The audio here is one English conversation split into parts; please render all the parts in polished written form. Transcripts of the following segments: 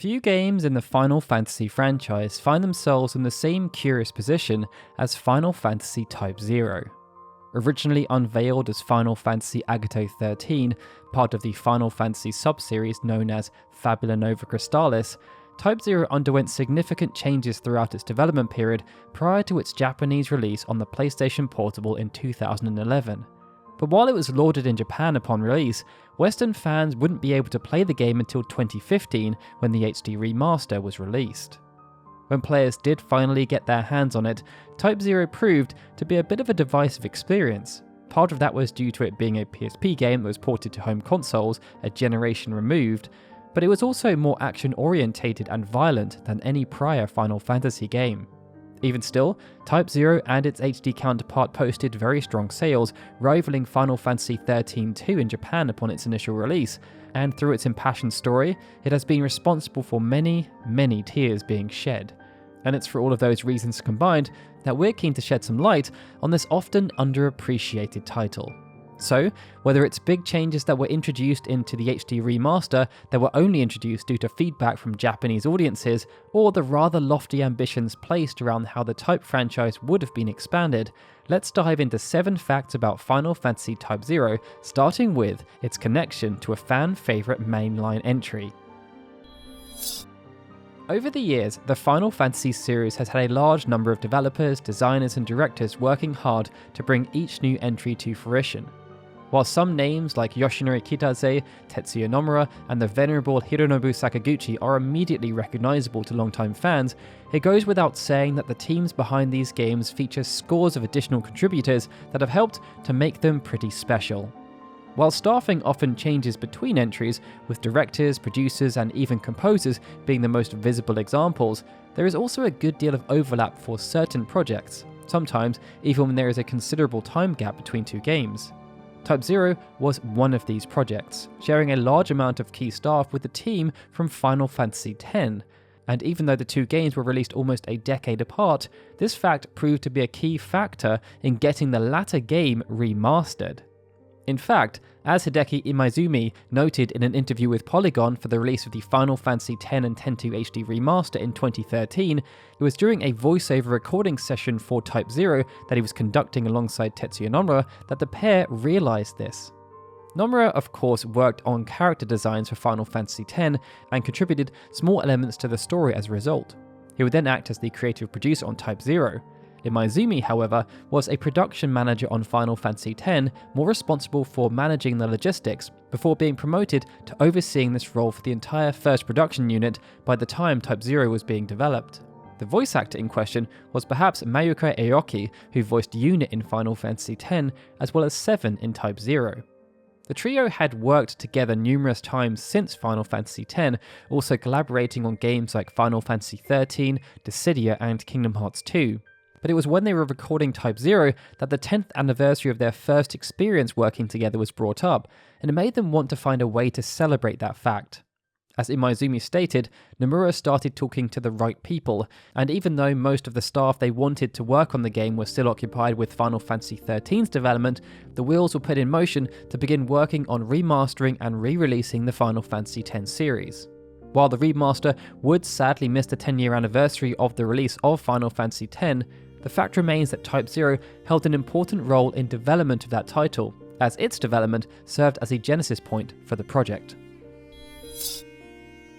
Few games in the Final Fantasy franchise find themselves in the same curious position as Final Fantasy Type-0. Originally unveiled as Final Fantasy Agato 13, part of the Final Fantasy subseries known as Fabula Nova Crystallis, Type-0 underwent significant changes throughout its development period prior to its Japanese release on the PlayStation Portable in 2011. But while it was lauded in Japan upon release, Western fans wouldn't be able to play the game until 2015 when the HD remaster was released. When players did finally get their hands on it, Type-0 proved to be a bit of a divisive experience. Part of that was due to it being a PSP game that was ported to home consoles a generation removed, but it was also more action-orientated and violent than any prior Final Fantasy game. Even still, Type-0 and its HD counterpart posted very strong sales, rivaling Final Fantasy 13-2 in Japan upon its initial release, and through its impassioned story, it has been responsible for many, many tears being shed. And it's for all of those reasons combined that we're keen to shed some light on this often underappreciated title. So, whether it's big changes that were introduced into the HD remaster that were only introduced due to feedback from Japanese audiences, or the rather lofty ambitions placed around how the Type franchise would have been expanded, let's dive into 7 facts about Final Fantasy Type-0, starting with its connection to a fan-favourite mainline entry. Over the years, the Final Fantasy series has had a large number of developers, designers and directors working hard to bring each new entry to fruition. While some names like Yoshinori Kitase, Tetsuya Nomura, and the venerable Hironobu Sakaguchi are immediately recognizable to longtime fans, it goes without saying that the teams behind these games feature scores of additional contributors that have helped to make them pretty special. While staffing often changes between entries, with directors, producers, and even composers being the most visible examples, there is also a good deal of overlap for certain projects, sometimes even when there is a considerable time gap between two games. Type-0 was one of these projects, sharing a large amount of key staff with the team from Final Fantasy X, and even though the two games were released almost a decade apart, this fact proved to be a key factor in getting the latter game remastered. In fact, as Hideki Imaizumi noted in an interview with Polygon for the release of the Final Fantasy X and X-2 HD remaster in 2013, it was during a voiceover recording session for Type-0 that he was conducting alongside Tetsuya Nomura that the pair realised this. Nomura, of course, worked on character designs for Final Fantasy X and contributed small elements to the story as a result. He would then act as the creative producer on Type-0. Imaizumi, however, was a production manager on Final Fantasy X, more responsible for managing the logistics, before being promoted to overseeing this role for the entire first production unit by the time Type-0 was being developed. The voice actor in question was perhaps Mayuka Aoki, who voiced Unit in Final Fantasy X, as well as Seven in Type-0. The trio had worked together numerous times since Final Fantasy X, also collaborating on games like Final Fantasy XIII, Dissidia, and Kingdom Hearts II. But it was when they were recording Type-0 that the 10th anniversary of their first experience working together was brought up, and it made them want to find a way to celebrate that fact. As Imaizumi stated, Nomura started talking to the right people, and even though most of the staff they wanted to work on the game were still occupied with Final Fantasy XIII's development, the wheels were put in motion to begin working on remastering and re-releasing the Final Fantasy X series. While the remaster would sadly miss the 10-year anniversary of the release of Final Fantasy X, the fact remains that Type-0 held an important role in development of that title, as its development served as a genesis point for the project.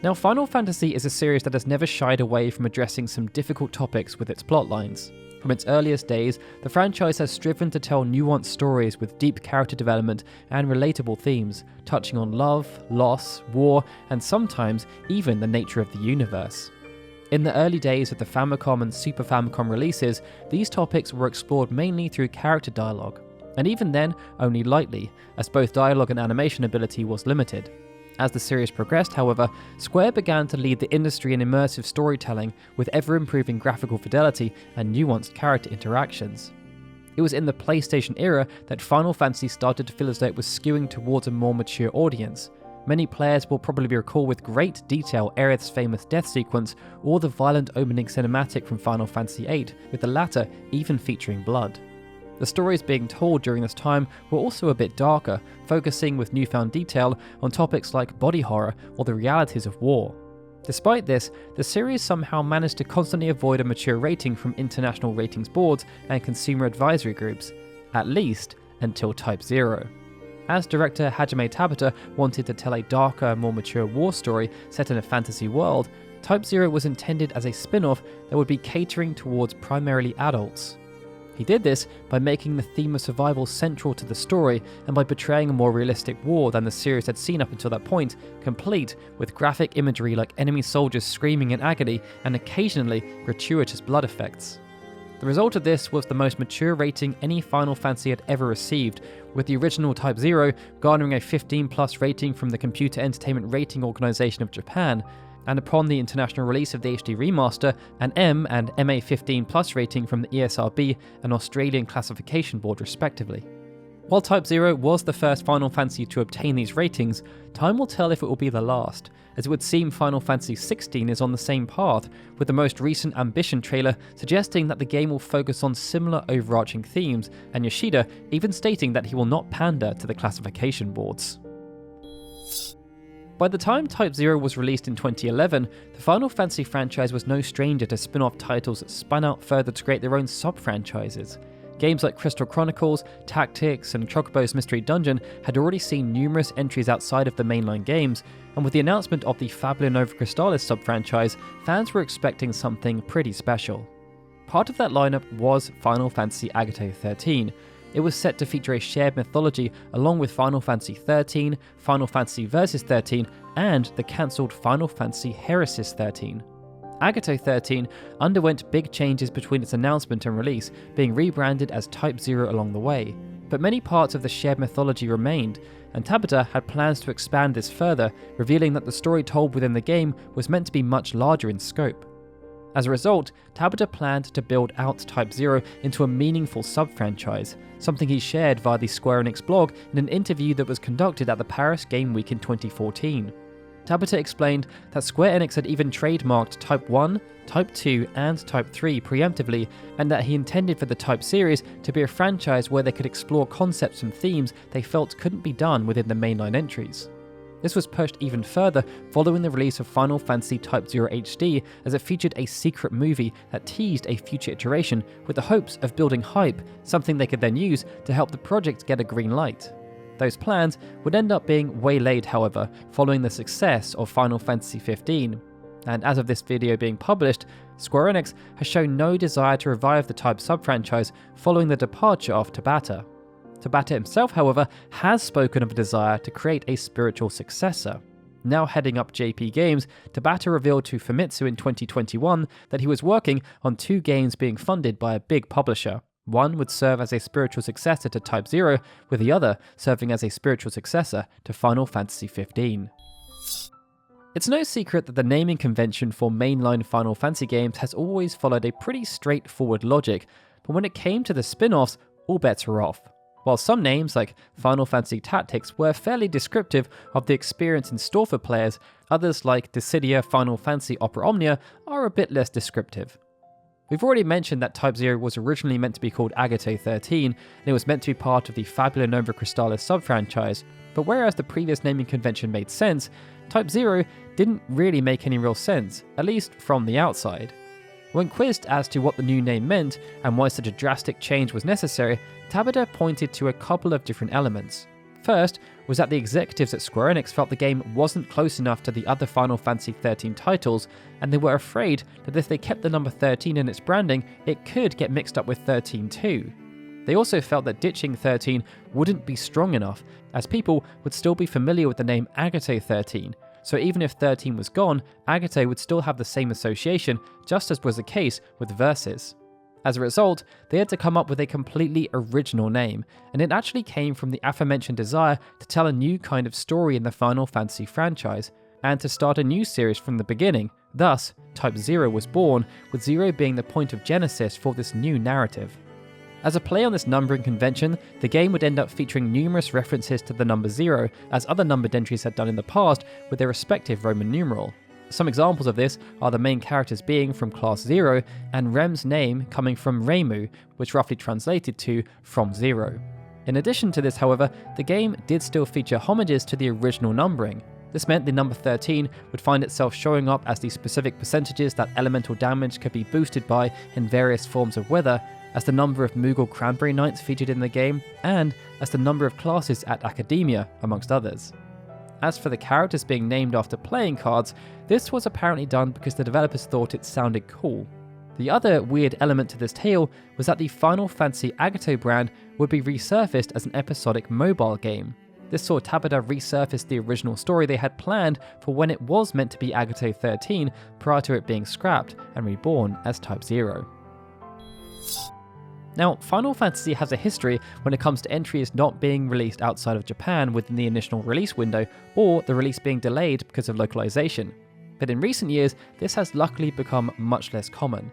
Now, Final Fantasy is a series that has never shied away from addressing some difficult topics with its plotlines. From its earliest days, the franchise has striven to tell nuanced stories with deep character development and relatable themes, touching on love, loss, war, and sometimes even the nature of the universe. In the early days of the Famicom and Super Famicom releases, these topics were explored mainly through character dialogue, and even then, only lightly, as both dialogue and animation ability was limited. As the series progressed, however, Square began to lead the industry in immersive storytelling with ever-improving graphical fidelity and nuanced character interactions. It was in the PlayStation era that Final Fantasy started to feel as though it was skewing towards a more mature audience. Many players will probably recall with great detail Aerith's famous death sequence or the violent opening cinematic from Final Fantasy VIII, with the latter even featuring blood. The stories being told during this time were also a bit darker, focusing with newfound detail on topics like body horror or the realities of war. Despite this, the series somehow managed to constantly avoid a mature rating from international ratings boards and consumer advisory groups, at least until Type-0. As director Hajime Tabata wanted to tell a darker, more mature war story set in a fantasy world, Type-0 was intended as a spin-off that would be catering towards primarily adults. He did this by making the theme of survival central to the story and by portraying a more realistic war than the series had seen up until that point, complete with graphic imagery like enemy soldiers screaming in agony and occasionally gratuitous blood effects. The result of this was the most mature rating any Final Fantasy had ever received, with the original Type-0 garnering a 15+ rating from the Computer Entertainment Rating Organization of Japan, and upon the international release of the HD remaster, an M and MA 15+ rating from the ESRB and Australian Classification Board respectively. While Type-0 was the first Final Fantasy to obtain these ratings, time will tell if it will be the last, as it would seem Final Fantasy XVI is on the same path, with the most recent Ambition trailer suggesting that the game will focus on similar overarching themes, and Yoshida even stating that he will not pander to the classification boards. By the time Type-0 was released in 2011, the Final Fantasy franchise was no stranger to spin-off titles that spun out further to create their own sub-franchises. Games like Crystal Chronicles, Tactics, and Chocobo's Mystery Dungeon had already seen numerous entries outside of the mainline games, and with the announcement of the Fabula Nova Crystallis sub-franchise, fans were expecting something pretty special. Part of that lineup was Final Fantasy Agate 13. It was set to feature a shared mythology along with Final Fantasy XIII, Final Fantasy Versus 13, and the cancelled Final Fantasy Heresis 13. Agate 13 underwent big changes between its announcement and release, being rebranded as Type-0 along the way, but many parts of the shared mythology remained, and Tabata had plans to expand this further, revealing that the story told within the game was meant to be much larger in scope. As a result, Tabata planned to build out Type-0 into a meaningful sub-franchise, something he shared via the Square Enix blog in an interview that was conducted at the Paris Game Week in 2014. Tabata explained that Square Enix had even trademarked Type 1, Type 2, and Type 3 preemptively, and that he intended for the Type series to be a franchise where they could explore concepts and themes they felt couldn't be done within the mainline entries. This was pushed even further following the release of Final Fantasy Type-0 HD, as it featured a secret movie that teased a future iteration with the hopes of building hype, something they could then use to help the project get a green light. Those plans would end up being waylaid, however, following the success of Final Fantasy XV, and as of this video being published, Square Enix has shown no desire to revive the Type sub-franchise following the departure of Tabata. Tabata himself, however, has spoken of a desire to create a spiritual successor. Now heading up JP Games, Tabata revealed to Famitsu in 2021 that he was working on 2 games being funded by a big publisher. One would serve as a spiritual successor to Type-0, with the other serving as a spiritual successor to Final Fantasy XV. It's no secret that the naming convention for mainline Final Fantasy games has always followed a pretty straightforward logic, but when it came to the spin-offs, all bets were off. While some names like Final Fantasy Tactics were fairly descriptive of the experience in store for players, others like Dissidia Final Fantasy Opera Omnia are a bit less descriptive. We've already mentioned that Type-0 was originally meant to be called Agate 13, and it was meant to be part of the Fabula Nova Crystallis sub-franchise, but whereas the previous naming convention made sense, Type-0 didn't really make any real sense, at least from the outside. When quizzed as to what the new name meant and why such a drastic change was necessary, Tabata pointed to a couple of different elements. First was that the executives at Square Enix felt the game wasn't close enough to the other Final Fantasy XIII titles, and they were afraid that if they kept the number 13 in its branding, it could get mixed up with 13 too. They also felt that ditching 13 wouldn't be strong enough, as people would still be familiar with the name Agate 13, so even if 13 was gone, Agate would still have the same association, just as was the case with Versus. As a result, they had to come up with a completely original name, and it actually came from the aforementioned desire to tell a new kind of story in the Final Fantasy franchise, and to start a new series from the beginning. Thus, Type-0 was born, with 0 being the point of genesis for this new narrative. As a play on this numbering convention, the game would end up featuring numerous references to the number 0, as other numbered entries had done in the past with their respective Roman numeral. Some examples of this are the main characters being from Class 0, and Rem's name coming from Reimu, which roughly translated to from 0. In addition to this, however, the game did still feature homages to the original numbering. This meant the number 13 would find itself showing up as the specific percentages that elemental damage could be boosted by in various forms of weather, as the number of Moogle Cranberry Knights featured in the game, and as the number of classes at Academia, amongst others. As for the characters being named after playing cards, this was apparently done because the developers thought it sounded cool. The other weird element to this tale was that the Final Fantasy Agato brand would be resurfaced as an episodic mobile game. This saw Tabata resurface the original story they had planned for when it was meant to be Agato 13 prior to it being scrapped and reborn as Type-0. Now, Final Fantasy has a history when it comes to entries not being released outside of Japan within the initial release window, or the release being delayed because of localization. But in recent years, this has luckily become much less common.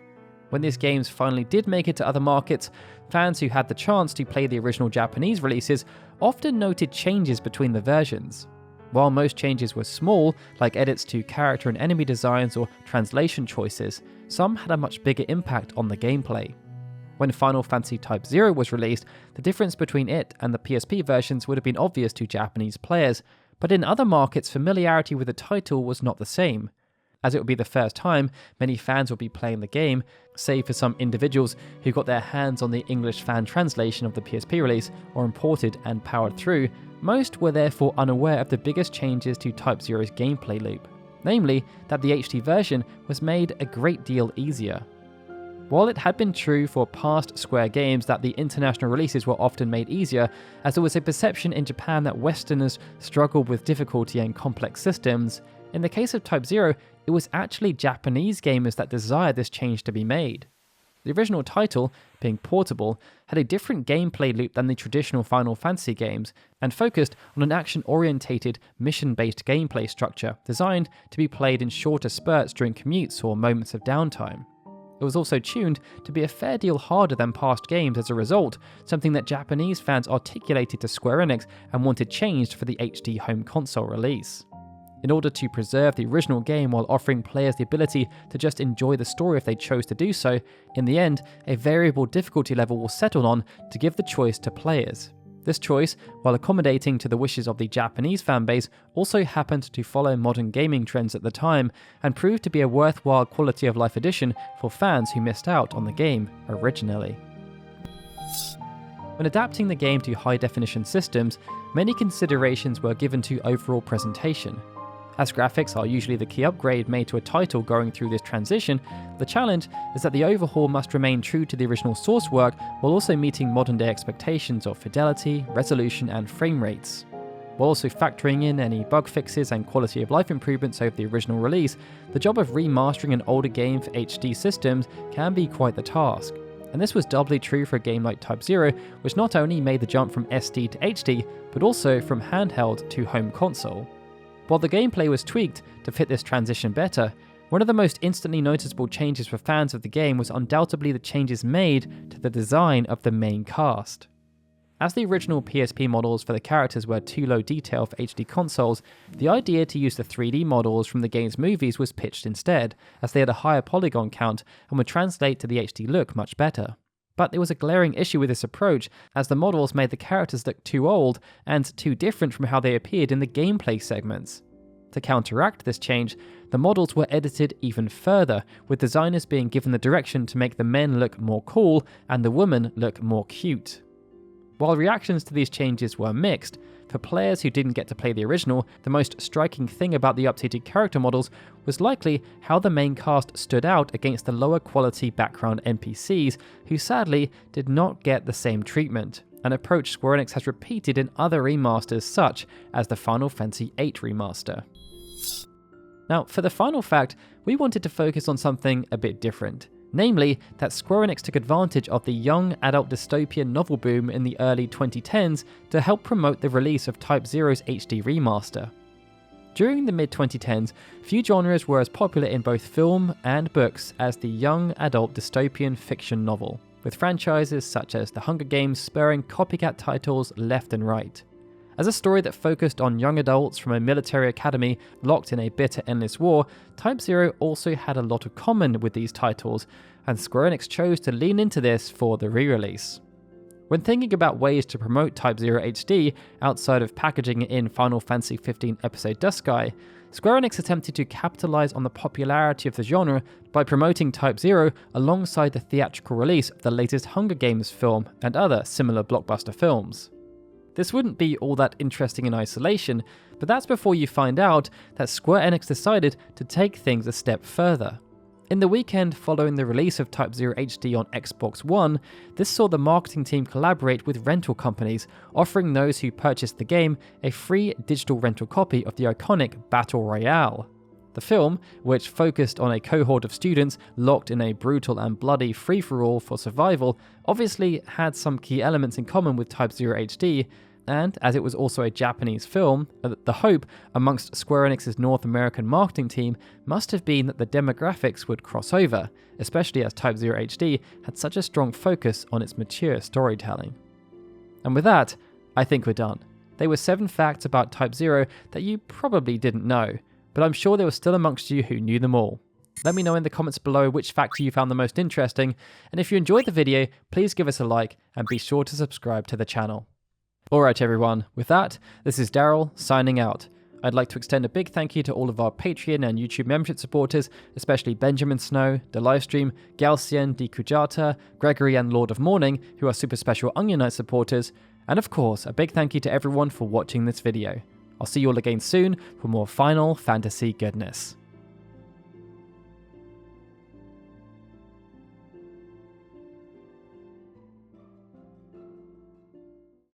When these games finally did make it to other markets, fans who had the chance to play the original Japanese releases often noted changes between the versions. While most changes were small, like edits to character and enemy designs or translation choices, some had a much bigger impact on the gameplay. When Final Fantasy Type-0 was released, the difference between it and the PSP versions would have been obvious to Japanese players, but in other markets familiarity with the title was not the same. As it would be the first time many fans would be playing the game, save for some individuals who got their hands on the English fan translation of the PSP release or imported and powered through, most were therefore unaware of the biggest changes to Type-0's gameplay loop, namely that the HD version was made a great deal easier. While it had been true for past Square games that the international releases were often made easier, as there was a perception in Japan that Westerners struggled with difficulty and complex systems, in the case of Type-0, it was actually Japanese gamers that desired this change to be made. The original title, being portable, had a different gameplay loop than the traditional Final Fantasy games, and focused on an action-orientated, mission-based gameplay structure designed to be played in shorter spurts during commutes or moments of downtime. It was also tuned to be a fair deal harder than past games as a result, something that Japanese fans articulated to Square Enix and wanted changed for the HD home console release. In order to preserve the original game while offering players the ability to just enjoy the story if they chose to do so, in the end, a variable difficulty level was settled on to give the choice to players. This choice, while accommodating to the wishes of the Japanese fanbase, also happened to follow modern gaming trends at the time and proved to be a worthwhile quality of life addition for fans who missed out on the game originally. When adapting the game to high-definition systems, many considerations were given to overall presentation. As graphics are usually the key upgrade made to a title going through this transition, the challenge is that the overhaul must remain true to the original source work while also meeting modern-day expectations of fidelity, resolution, and frame rates. While also factoring in any bug fixes and quality of life improvements over the original release, the job of remastering an older game for HD systems can be quite the task. And this was doubly true for a game like Type-0, which not only made the jump from SD to HD, but also from handheld to home console. While the gameplay was tweaked to fit this transition better, one of the most instantly noticeable changes for fans of the game was undoubtedly the changes made to the design of the main cast. As the original PSP models for the characters were too low detail for HD consoles, the idea to use the 3D models from the game's movies was pitched instead, as they had a higher polygon count and would translate to the HD look much better. But there was a glaring issue with this approach, as the models made the characters look too old and too different from how they appeared in the gameplay segments. To counteract this change, the models were edited even further, with designers being given the direction to make the men look more cool and the women look more cute. While reactions to these changes were mixed, for players who didn't get to play the original, the most striking thing about the updated character models was likely how the main cast stood out against the lower quality background NPCs, who sadly did not get the same treatment, an approach Square Enix has repeated in other remasters such as the Final Fantasy VIII remaster. Now, for the final fact, we wanted to focus on something a bit different. Namely, that Square Enix took advantage of the young adult dystopian novel boom in the early 2010s to help promote the release of Type-0's HD remaster. During the mid-2010s, few genres were as popular in both film and books as the young adult dystopian fiction novel, with franchises such as The Hunger Games spurring copycat titles left and right. As a story that focused on young adults from a military academy locked in a bitter endless war, Type-0 also had a lot of common with these titles, and Square Enix chose to lean into this for the re-release. When thinking about ways to promote Type-0 HD outside of packaging it in Final Fantasy XV Episode Duscae, Square Enix attempted to capitalize on the popularity of the genre by promoting Type-0 alongside the theatrical release of the latest Hunger Games film and other similar blockbuster films. This wouldn't be all that interesting in isolation, but that's before you find out that Square Enix decided to take things a step further. In the weekend following the release of Type-0 HD on Xbox One, this saw the marketing team collaborate with rental companies, offering those who purchased the game a free digital rental copy of the iconic Battle Royale. The film, which focused on a cohort of students locked in a brutal and bloody free-for-all for survival, obviously had some key elements in common with Type-0 HD, and as it was also a Japanese film, the hope amongst Square Enix's North American marketing team must have been that the demographics would cross over, especially as Type-0 HD had such a strong focus on its mature storytelling. And with that, I think we're done. They were 7 facts about Type-0 that you probably didn't know, but I'm sure there were still amongst you who knew them all. Let me know in the comments below which facts you found the most interesting, and if you enjoyed the video, please give us a like and be sure to subscribe to the channel. Alright everyone, with that, this is Daryl signing out. I'd like to extend a big thank you to all of our Patreon and YouTube membership supporters, especially Benjamin Snow, The Livestream, Galcian, D. Kujata, Gregory and Lord of Morning, who are super special Onion Knight supporters, and of course, a big thank you to everyone for watching this video. I'll see you all again soon for more Final Fantasy goodness.